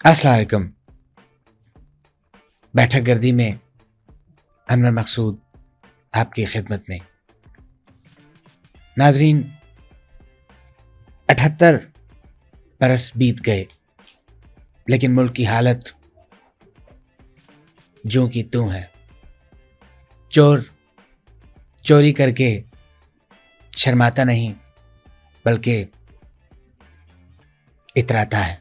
अस्सलाम वालेकुम। बैठक गर्दी में अनवर मकसूद आपकी खिदमत में। नाजरीन, 78 बरस बीत गए, लेकिन मुल्क की हालत ज्यों की त्यों है। चोर चोरी करके शर्माता नहीं, बल्कि इतराता है।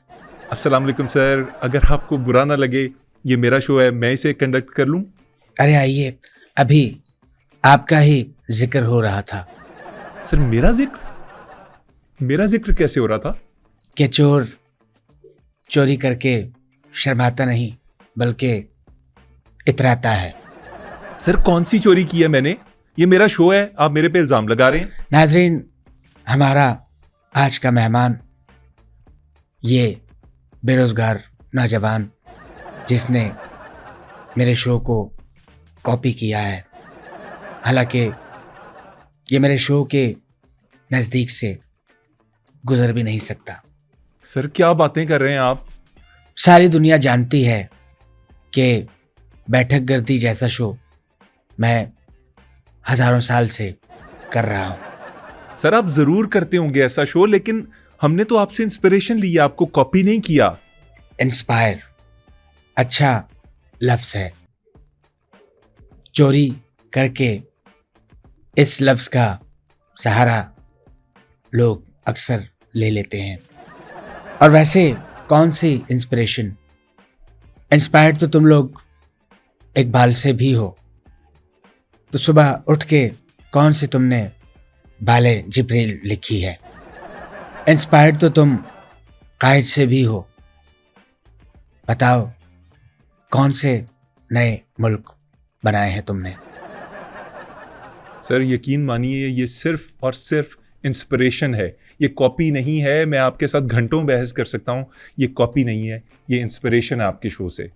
अस्सलाम वालेकुम सर, अगर आपको बुरा ना लगे ये मेरा शो है, मैं इसे कंडक्ट कर लूं? अरे आइए, अभी आपका ही जिक्र हो रहा था सर मेरा जिक्र कैसे हो रहा था? कि चोर चोरी करके शर्माता नहीं, बल्कि इतराता है। सर कौन सी चोरी की है मैंने? ये मेरा शो है, आप मेरे पे इल्जाम लगा रहे हैं। नाजरीन, हमारा आज का मेहमान ये बेरोजगार नौजवान जिसने मेरे शो को कॉपी किया है, हालांकि ये मेरे शो के नज़दीक से गुजर भी नहीं सकता। सर क्या बातें कर रहे हैं आप? सारी दुनिया जानती है कि बैठक गर्दी जैसा शो मैं हजारों साल से कर रहा हूं। सर आप जरूर करते होंगे ऐसा शो, लेकिन हमने तो आपसे इंस्पिरेशन ली है, आपको कॉपी नहीं किया। इंस्पायर अच्छा लफ्ज है। चोरी करके इस लफ्ज का सहारा लोग अक्सर ले लेते हैं। और वैसे कौन सी इंस्पिरेशन, इंस्पायर्ड तो तुम लोग इकबाल से भी हो, तो सुबह उठ के कौन सी तुमने बाले जिब्रील लिखी है। इंस्पायर्ड तो तुम कायद से भी हो, बताओ कौन से नए मुल्क बनाए हैं तुमने। सर यकीन मानिए ये सिर्फ और सिर्फ इंस्पिरेशन है, ये कॉपी नहीं है। मैं आपके साथ घंटों बहस कर सकता हूँ, ये कॉपी नहीं है, ये इंस्पिरेशन है आपके शो से।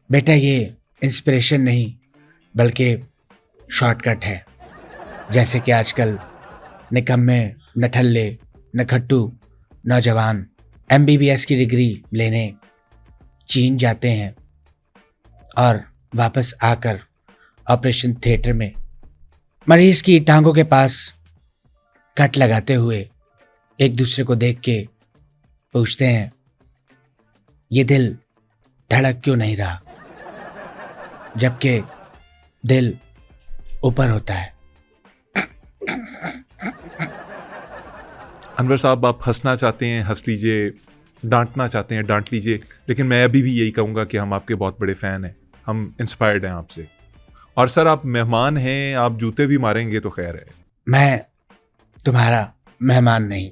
बेटा, ये इंस्पिरेशन नहीं बल्कि शॉर्टकट है। जैसे कि आजकल निकम्मे, नठल्ले, नखट्टू नौजवान MBBS की डिग्री लेने चीन जाते हैं और वापस आकर ऑपरेशन थिएटर में मरीज की टांगों के पास कट लगाते हुए एक दूसरे को देख के पूछते हैं, ये दिल धड़क क्यों नहीं रहा, जबकि दिल ऊपर होता है। अनवर साहब, आप हंसना चाहते हैं हंस लीजिए, डांटना चाहते हैं डांट लीजिए, लेकिन मैं अभी भी यही कहूँगा कि हम आपके बहुत बड़े फ़ैन हैं, हम इंस्पायर्ड हैं आपसे। और सर आप मेहमान हैं, आप जूते भी मारेंगे तो खैर है। मैं तुम्हारा मेहमान नहीं।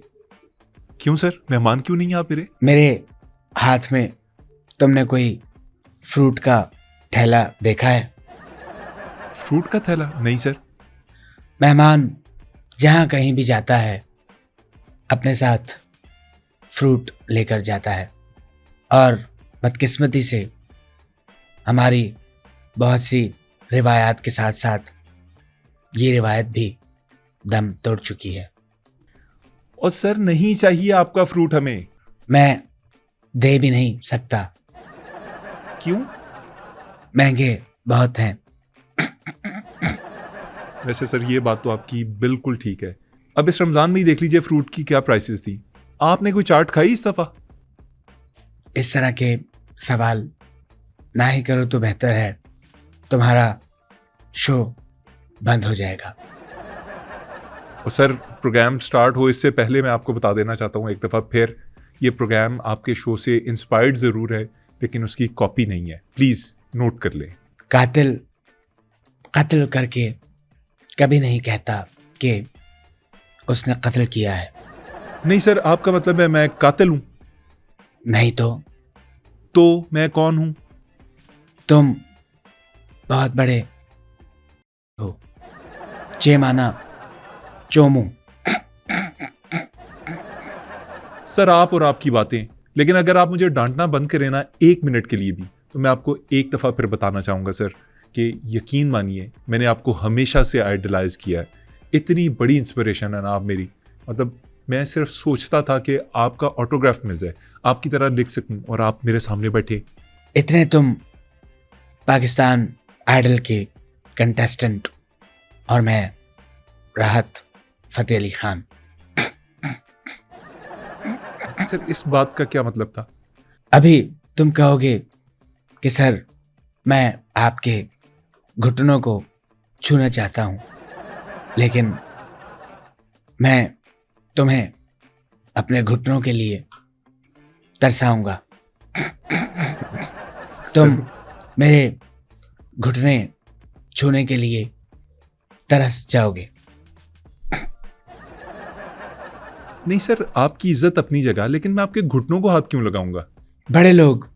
क्यों सर, मेहमान क्यों नहीं आप मेरे? मेरे हाथ में तुमने कोई फ्रूट का थैला देखा है? फ्रूट का थैला? नहीं सर। मेहमान जहाँ कहीं भी जाता है अपने साथ फ्रूट लेकर जाता है, और बदकिस्मती से हमारी बहुत सी रिवायात के साथ साथ ये रिवायत भी दम तोड़ चुकी है। और सर नहीं चाहिए आपका फ्रूट हमें। मैं दे भी नहीं सकता, क्यों? महंगे बहुत हैं। वैसे सर ये बात तो आपकी बिल्कुल ठीक है। अब इस रमज़ान में ही देख लीजिए फ्रूट की क्या प्राइसेस थी। आपने कोई चाट खाई इस दफ़ा? इस तरह के सवाल ना ही करो तो बेहतर है, तुम्हारा शो बंद हो जाएगा। और सर प्रोग्राम स्टार्ट हो इससे पहले मैं आपको बता देना चाहता हूँ एक दफ़ा फिर, ये प्रोग्राम आपके शो से इंस्पायर्ड ज़रूर है, लेकिन उसकी कॉपी नहीं है, प्लीज़ नोट कर लें। कातिल कत्ल करके कभी नहीं कहता कि उसने कत्ल किया है। नहीं सर, आपका मतलब है मैं कातिल हूँ? नहीं तो मैं कौन हूँ? तुम बहुत बड़े हो। चे माना चोमू। सर आप और आपकी बातें, लेकिन अगर आप मुझे डांटना बंद करें ना 1 मिनट के लिए भी, तो मैं आपको एक दफ़ा फिर बताना चाहूँगा सर कि यकीन मानिए मैंने आपको हमेशा से आइडलाइज किया है। इतनी बड़ी इंस्पिरेशन है ना आप मेरी, मतलब मैं सिर्फ सोचता था कि आपका ऑटोग्राफ मिल जाए, आपकी तरह लिख सकूं और आप मेरे सामने बैठे। इतने तुम पाकिस्तान आइडल के कंटेस्टेंट और मैं राहत फ़तेह अली खान। सर इस बात का क्या मतलब था? अभी तुम कहोगे कि सर मैं आपके घुटनों को छूना चाहता हूं, लेकिन मैं तुम्हें अपने घुटनों के लिए तरसाऊंगा। तुम मेरे घुटने छूने के लिए तरस जाओगे। नहीं सर, आपकी इज्जत अपनी जगह, लेकिन मैं आपके घुटनों को हाथ क्यों लगाऊंगा? बड़े लोग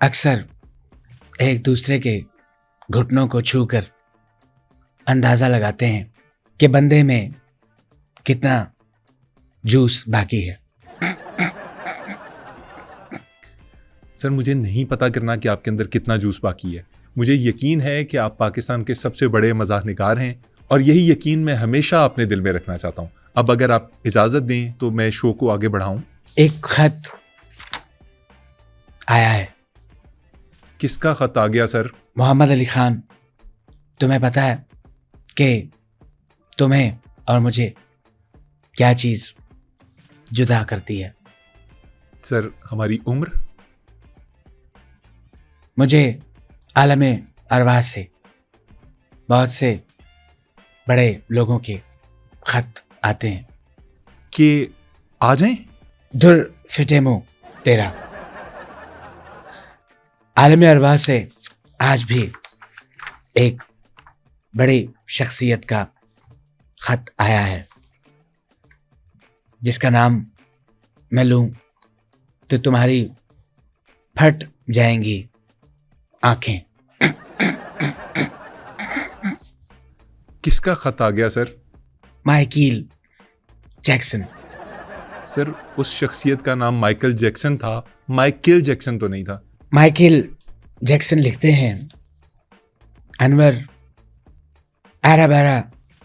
अक्सर एक दूसरे के घुटनों को छूकर अंदाजा लगाते हैं कि बंदे में कितना जूस बाकी है। सर मुझे नहीं पता करना कि आपके अंदर कितना जूस बाकी है। मुझे यकीन है कि आप पाकिस्तान के सबसे बड़े मज़ाह निगार हैं और यही यकीन मैं हमेशा अपने दिल में रखना चाहता हूं। अब अगर आप इजाज़त दें तो मैं शो को आगे बढ़ाऊं। एक खत आया है। किसका खत आ गया सर? मोहम्मद अली खान, तुम्हें पता है कि तुम्हें और मुझे क्या चीज़ जुदा करती है? सर हमारी उम्र। मुझे आलमे अरवाह से बहुत से बड़े लोगों के खत आते हैं कि आ जाएं। धुर फिटे मुंह तेरा। आलमे अरवाह से आज भी एक बड़ी शख्सियत का खत आया है, जिसका नाम मैं लूं तो तुम्हारी फट जाएंगी आंखें। किसका खत आ गया सर? Michael Jackson. सर उस शख्सियत का नाम माइकल जैक्सन था, माइकल जैक्सन तो नहीं था। माइकल जैक्सन लिखते हैं, अनवर आरा बारा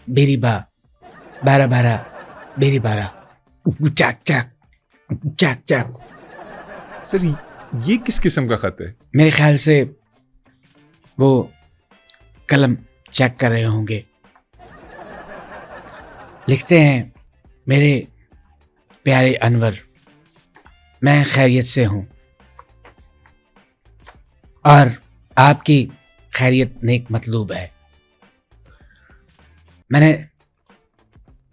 बेरी बा बारा बारा बेरी बारा चाक चाक चाक चाक। सर ये किस किस्म का खत है? मेरे ख्याल से वो कलम चेक कर रहे होंगे। लिखते हैं, मेरे प्यारे अनवर, मैं खैरियत से हूँ और आपकी खैरियत नेक मतलूब है। मैंने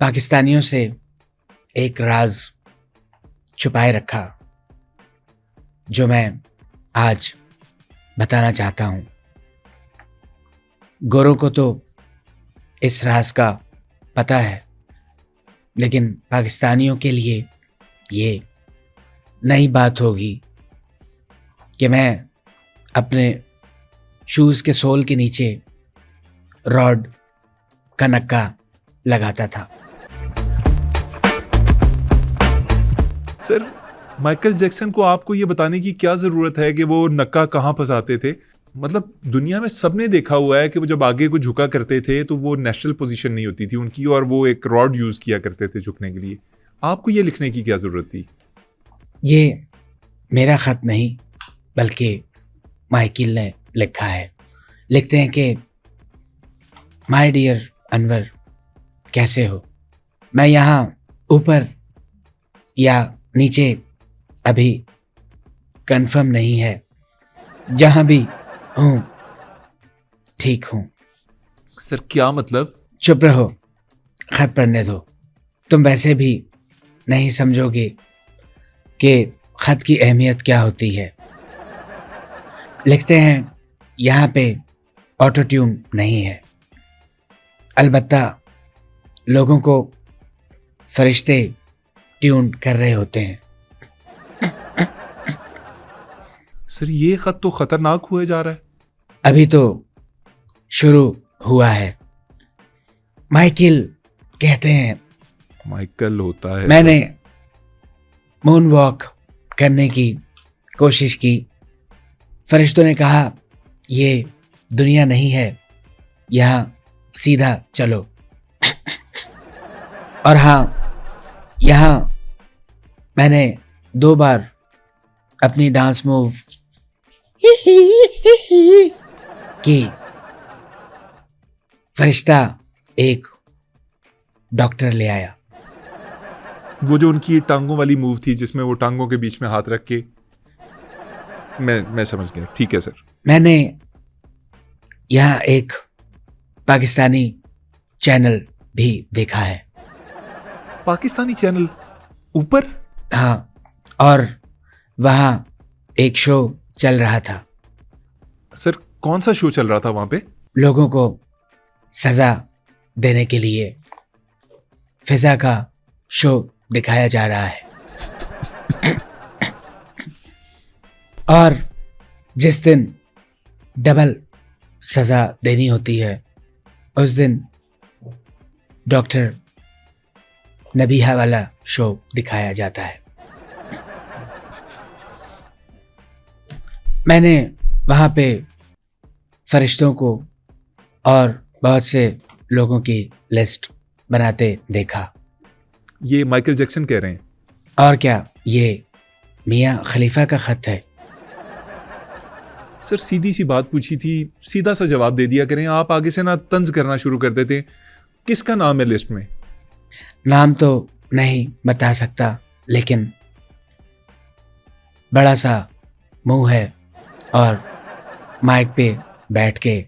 पाकिस्तानियों से एक राज छुपाए रखा जो मैं आज बताना चाहता हूँ। गोरों को तो इस राज का पता है, लेकिन पाकिस्तानियों के लिए ये नई बात होगी कि मैं अपने शूज़ के सोल के नीचे रॉड का नक्का लगाता था। सर माइकल जैक्सन को आपको ये बताने की क्या ज़रूरत है कि वो नक्का कहाँ फंसाते थे? मतलब दुनिया में सबने देखा हुआ है कि वो जब आगे को झुका करते थे तो वो नेचुरल पोजीशन नहीं होती थी उनकी, और वो एक रॉड यूज़ किया करते थे झुकने के लिए। आपको ये लिखने की क्या ज़रूरत थी? ये मेरा ख़त नहीं बल्कि माइकल ने लिखा है। लिखते हैं कि माय डियर अनवर, कैसे हो? मैं यहाँ ऊपर या नीचे अभी कंफर्म नहीं है, जहाँ भी हूँ ठीक हूँ। सर क्या मतलब? चुप रहो, खत पढ़ने दो। तुम वैसे भी नहीं समझोगे कि खत की अहमियत क्या होती है। लिखते हैं, यहाँ पे ऑटो ट्यून नहीं है, अलबत्ता लोगों को फरिश्ते ट्यून कर रहे होते हैं। सर ये खत तो खतरनाक हुए जा रहा है। अभी तो शुरू हुआ है। माइकल कहते हैं, माइकल होता है। मैंने मून वॉक करने की कोशिश की। फरिश्तों ने कहा, ये दुनिया नहीं है, यहाँ सीधा चलो। और हाँ, यहाँ मैंने 2 बार अपनी डांस मूव की। फरिश्ता एक डॉक्टर ले आया। वो जो उनकी टांगों वाली मूव थी जिसमें वो टांगों के बीच में हाथ रख के, मैं समझ गया। ठीक है सर। मैंने यहाँ एक पाकिस्तानी चैनल भी देखा है। पाकिस्तानी चैनल ऊपर? हाँ, और वहाँ एक शो चल रहा था। सर कौन सा शो चल रहा था वहां पे? लोगों को सजा देने के लिए फिजा का शो दिखाया जा रहा है। और जिस दिन डबल सजा देनी होती है उस दिन डॉक्टर नबीहा वाला शो दिखाया जाता है। मैंने वहाँ पे फरिश्तों को और बहुत से लोगों की लिस्ट बनाते देखा। ये माइकल जैक्सन कह रहे हैं? और क्या, ये मियाँ खलीफा का खत है। सर सीधी सी बात पूछी थी, सीधा सा जवाब दे दिया करें। आप आगे से ना तंज करना शुरू कर देते। किसका नाम है लिस्ट में? नाम तो नहीं बता सकता, लेकिन बड़ा सा मुंह है और माइक पे बैठ के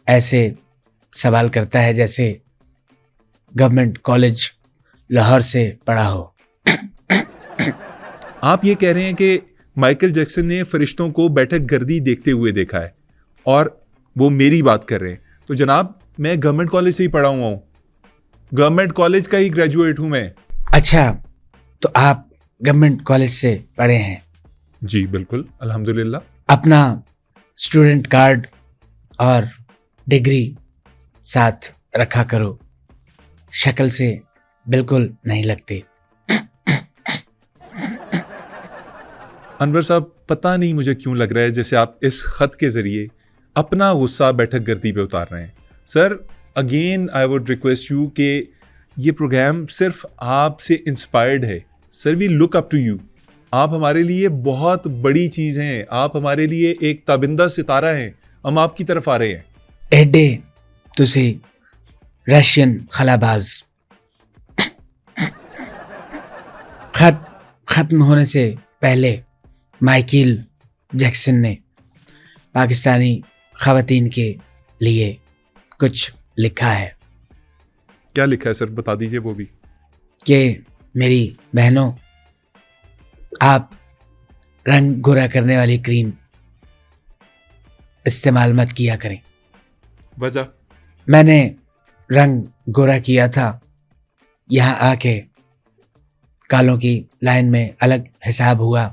ऐसे सवाल करता है जैसे गवर्नमेंट कॉलेज लाहौर से पढ़ा हो। आप ये कह रहे हैं कि माइकल जैक्सन ने फरिश्तों को बैठक गर्दी देखते हुए देखा है और वो मेरी बात कर रहे हैं? तो जनाब मैं गवर्नमेंट कॉलेज से ही पढ़ा हुआ हूँ, गवर्नमेंट कॉलेज का ही ग्रेजुएट हूँ मैं। अच्छा, तो आप गवर्नमेंट कॉलेज से पढ़े हैं? जी बिल्कुल, अल्हम्दुलिल्लाह। अपना स्टूडेंट कार्ड और डिग्री साथ रखा करो, शक्ल से बिल्कुल नहीं लगती। अनवर साहब पता नहीं मुझे क्यों लग रहा है जैसे आप इस खत के जरिए अपना गुस्सा बैठक गर्दी पे उतार रहे हैं। Sir again I would request you कि ये प्रोग्राम सिर्फ आपसे इंस्पायर्ड है। Sir we look up to you. आप हमारे लिए बहुत बड़ी चीज़ हैं, आप हमारे लिए एक ताबिंदा सितारा हैं। हम आपकी तरफ आ रहे हैं। एडे तुसी रशियन खलाबाज। खत खत्म होने से पहले माइकल जैक्सन ने पाकिस्तानी ख़वातीन के लिए कुछ लिखा है। क्या लिखा है सर, बता दीजिए वो भी। कि मेरी बहनों, आप रंग गोरा करने वाली क्रीम इस्तेमाल मत किया करें। वजह? मैंने रंग गोरा किया था, यहाँ आके कालों की लाइन में अलग हिसाब हुआ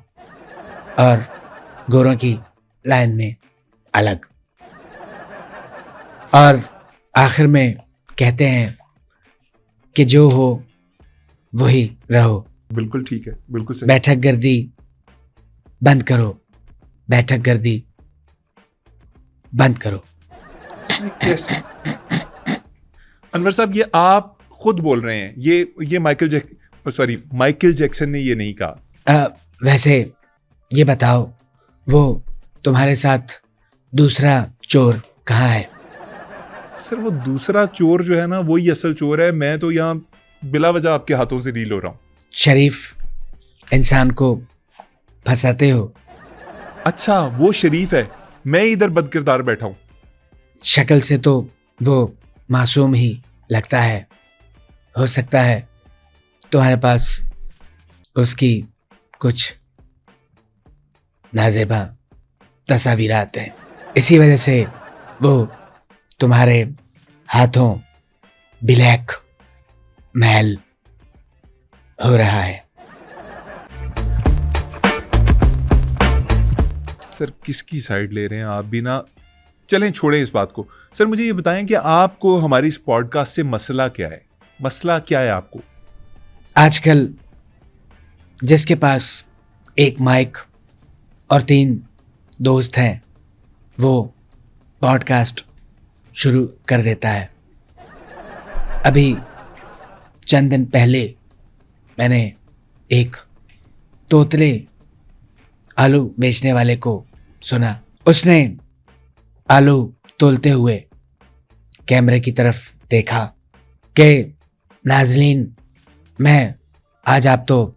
और गोरों की लाइन में अलग। और आखिर में कहते हैं कि जो हो वही रहो। बिल्कुल ठीक है, बिल्कुल सही। बैठक गर्दी बंद करो, बैठक गर्दी बंद करो। यस अनवर साहब, ये आप खुद बोल रहे हैं, ये माइकल जैक्सन ने ये नहीं कहा। वैसे ये बताओ, वो तुम्हारे साथ दूसरा चोर कहाँ है? सर वो दूसरा चोर जो है ना वही असल चोर है। मैं तो यहाँ बिला वजह आपके हाथों से डील हो रहा हूँ। शरीफ इंसान को फंसाते हो। अच्छा वो शरीफ है, मैं इधर बदकिरदार बैठा हूँ। शक्ल से तो वो मासूम ही लगता है। हो सकता है तुम्हारे पास उसकी कुछ नाज़ेबा तस्वीरात हैं, इसी वजह से वो तुम्हारे हाथों ब्लैक मेल हो रहा है। सर किसकी साइड ले रहे हैं आप भी ना? चलें छोड़ें इस बात को। सर मुझे ये बताएं कि आपको हमारी इस पॉडकास्ट से मसला क्या है? मसला क्या है आपको? आजकल जिसके पास एक माइक और 3 दोस्त हैं वो पॉडकास्ट शुरू कर देता है। अभी चंद दिन पहले मैंने एक तोतले आलू बेचने वाले को सुना। उसने आलू तोलते हुए कैमरे की तरफ देखा कि नाज़रीन, मैं आज आप तो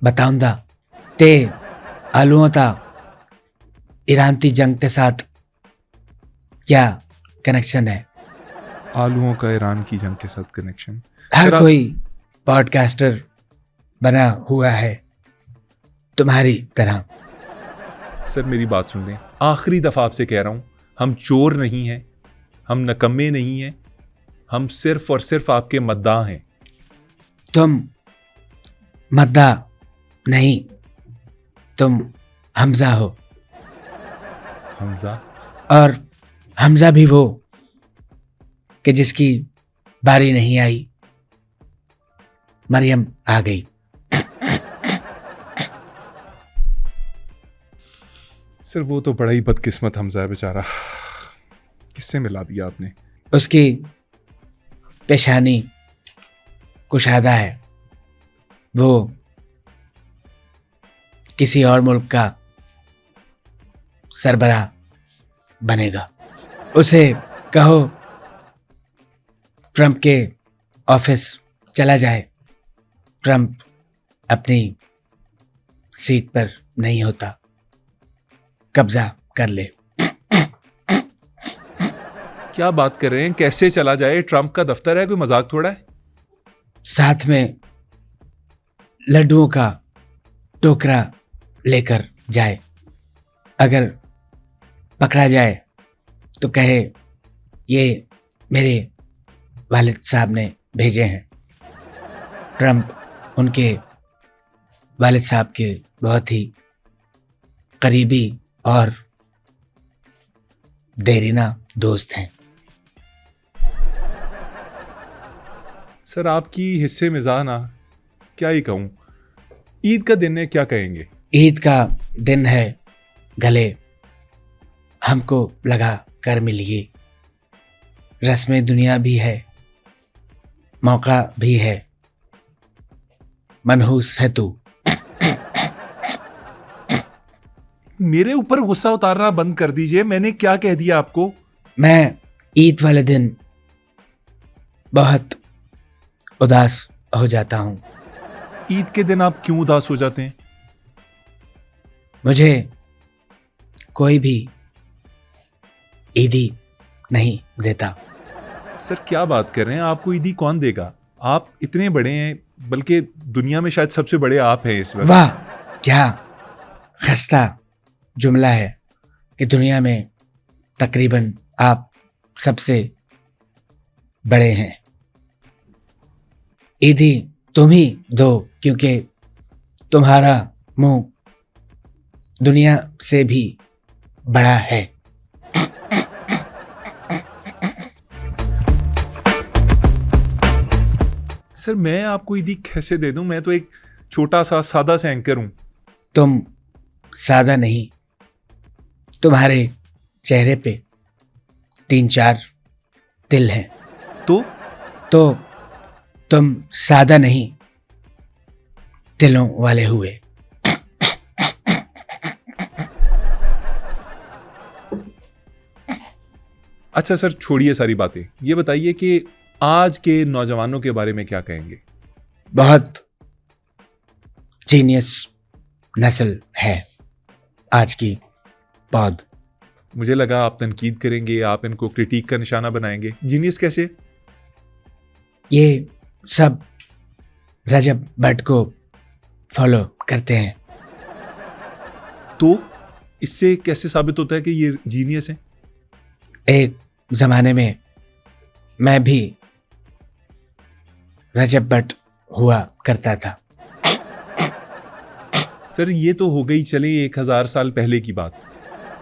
बताऊंगा ते आलूओं ता ईरान ती जंग के साथ क्या कनेक्शन है। आलूओं का ईरान की जंग के साथ कनेक्शन। हर सर, आप- कोई पॉडकास्टर बना हुआ है तुम्हारी तरह। सर मेरी बात सुन लें, आखिरी दफ़ा आपसे कह रहा हूँ, हम चोर नहीं हैं, हम नकम्मे नहीं हैं, हम सिर्फ और सिर्फ आपके मद्दाह हैं। तुम मद्दा नहीं, तुम हमजा हो। हमजा? और हमजा भी वो कि जिसकी बारी नहीं आई, मरियम आ गई। सर वो तो बड़ा ही बदकिस्मत हमजा है बेचारा, किससे मिला दिया आपने। उसकी पेशानी कुशादा है, वो किसी और मुल्क का सरबराह बनेगा। उसे कहो ट्रंप के ऑफिस चला जाए, ट्रंप अपनी सीट पर नहीं होता, कब्जा कर ले। क्या बात कर रहे हैं, कैसे चला जाए? ट्रंप का दफ्तर है, कोई मजाक थोड़ा है। साथ में लड्डुओं का टोकरा लेकर जाए, अगर पकड़ा जाए तो कहे ये मेरे वालिद साहब ने भेजे हैं। ट्रंप उनके वालिद साहब के बहुत ही करीबी और देरीना दोस्त हैं। सर आपकी हिस्से मिजाज ना, क्या ही कहूँ। ईद का दिन है, क्या कहेंगे? ईद का दिन है, गले हमको लगा कर मिलिए। रस्में दुनिया भी है, मौका भी है, मनहूस है तू। मेरे ऊपर गुस्सा उतारना बंद कर दीजिए, मैंने क्या कह दिया आपको? मैं ईद वाले दिन बहुत उदास हो जाता हूँ। ईद के दिन आप क्यों उदास हो जाते हैं? मुझे कोई भी ईदी नहीं देता। सर क्या बात कर रहे हैं, आपको ईदी कौन देगा? आप इतने बड़े हैं, बल्कि दुनिया में शायद सबसे बड़े आप हैं इस वक्त। वाह, क्या खस्ता जुमला है कि दुनिया में तकरीबन आप सबसे बड़े हैं। ईदी तुम ही दो, क्योंकि तुम्हारा मुंह दुनिया से भी बड़ा है। सर मैं आपको ईदी कैसे दे दूं? मैं तो एक छोटा सा सादा सा एंकर हूं। तुम सादा नहीं, तुम्हारे चेहरे पे 3-4 तिल हैं। तो तुम सादा नहीं, तिलों वाले हुए। अच्छा सर छोड़िए सारी बातें, ये बताइए कि आज के नौजवानों के बारे में क्या कहेंगे? बहुत जीनियस नस्ल है आज की पौध। मुझे लगा आप तनकीद करेंगे, आप इनको क्रिटिक का निशाना बनाएंगे। जीनियस कैसे? ये सब रजब भट्ट को फॉलो करते हैं। तो इससे कैसे साबित होता है कि ये जीनियस है? एक जमाने में मैं भी रजब भट्ट हुआ करता था। सर ये तो हो गई चले 1000 साल पहले की बात।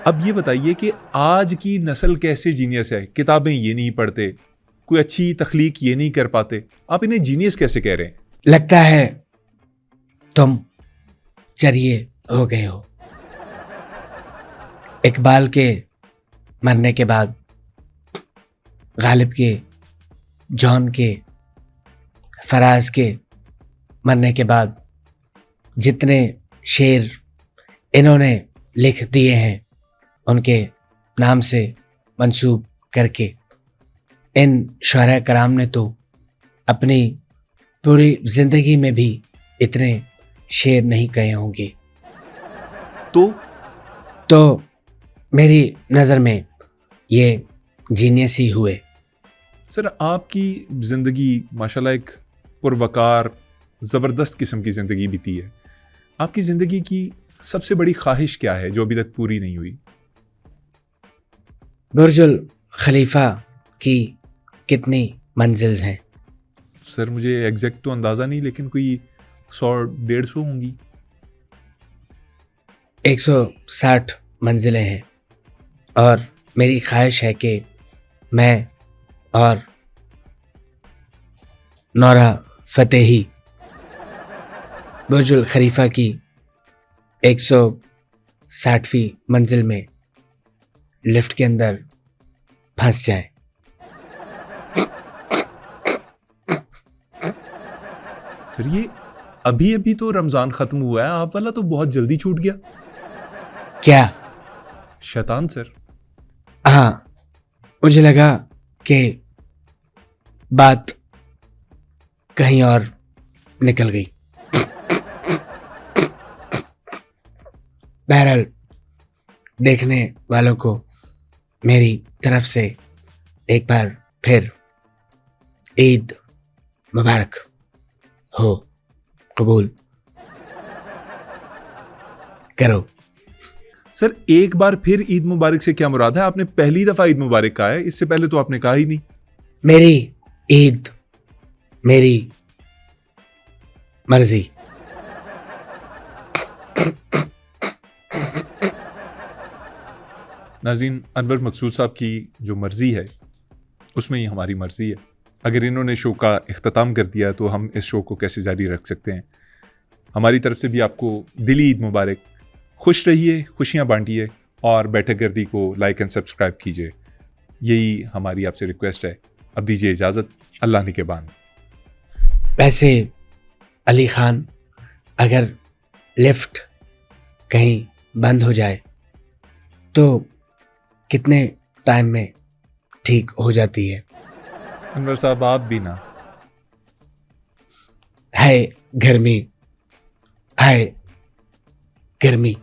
अब ये बताइए कि आज की नस्ल कैसे जीनियस है? किताबें ये नहीं पढ़ते, कोई अच्छी तख्लीक ये नहीं कर पाते, आप इन्हें जीनियस कैसे कह रहे हैं? लगता है तुम चरिये हो गए हो। इकबाल के मरने के बाद, गालिब के, जॉन के, फराज के मरने के बाद जितने शेर इन्होंने लिख दिए हैं उनके नाम से मंसूब करके। इन शुअरा कराम ने तो अपनी पूरी जिंदगी में भी इतने शेर नहीं कहे होंगे। तो मेरी नज़र में ये जीनियस ही हुए। सर आपकी ज़िंदगी माशाल्लाह एक पुरवकार ज़बरदस्त किस्म की ज़िंदगी बीती है। आपकी ज़िंदगी की सबसे बड़ी ख्वाहिश क्या है जो अभी तक पूरी नहीं हुई? बुर्जुल खलीफा की कितनी मंजिल हैं? सर मुझे एग्जैक्ट तो अंदाज़ा नहीं, लेकिन कोई 100-150 होंगी। 160 मंजिलें हैं और मेरी ख्वाहिश है कि मैं और नौरा फतेही बुर्जुल खलीफा की 160वीं मंजिल में लिफ्ट के अंदर फंस जाएं। सर ये अभी अभी तो रमज़ान ख़त्म हुआ है, आप वाला तो बहुत जल्दी छूट गया। क्या? शैतान सर। हाँ, मुझे लगा कि बात कहीं और निकल गई। बहरहाल देखने वालों को मेरी तरफ से एक बार फिर ईद मुबारक हो, कबूल करो। सर एक बार फिर ईद मुबारक से क्या मुराद है? आपने पहली दफा ईद मुबारक कहा है, इससे पहले तो आपने कहा ही नहीं। मेरी ईद मेरी मर्जी। नाज़रीन, अनवर मकसूद साहब की जो मर्जी है उसमें ही हमारी मर्जी है। अगर इन्होंने शो का इख्तिताम कर दिया तो हम इस शो को कैसे जारी रख सकते हैं। हमारी तरफ से भी आपको दिली ईद मुबारक। खुश रहिए, खुशियाँ बांटिए और बैठक गर्दी को लाइक एंड सब्सक्राइब कीजिए। यही हमारी आपसे रिक्वेस्ट है। अब दीजिए इजाज़त, अल्लाह निगहबान। वैसे अली खान, अगर लिफ्ट कहीं बंद हो जाए तो कितने टाइम में ठीक हो जाती है? अनवर साहब आप भी ना। है गर्मी, है गर्मी।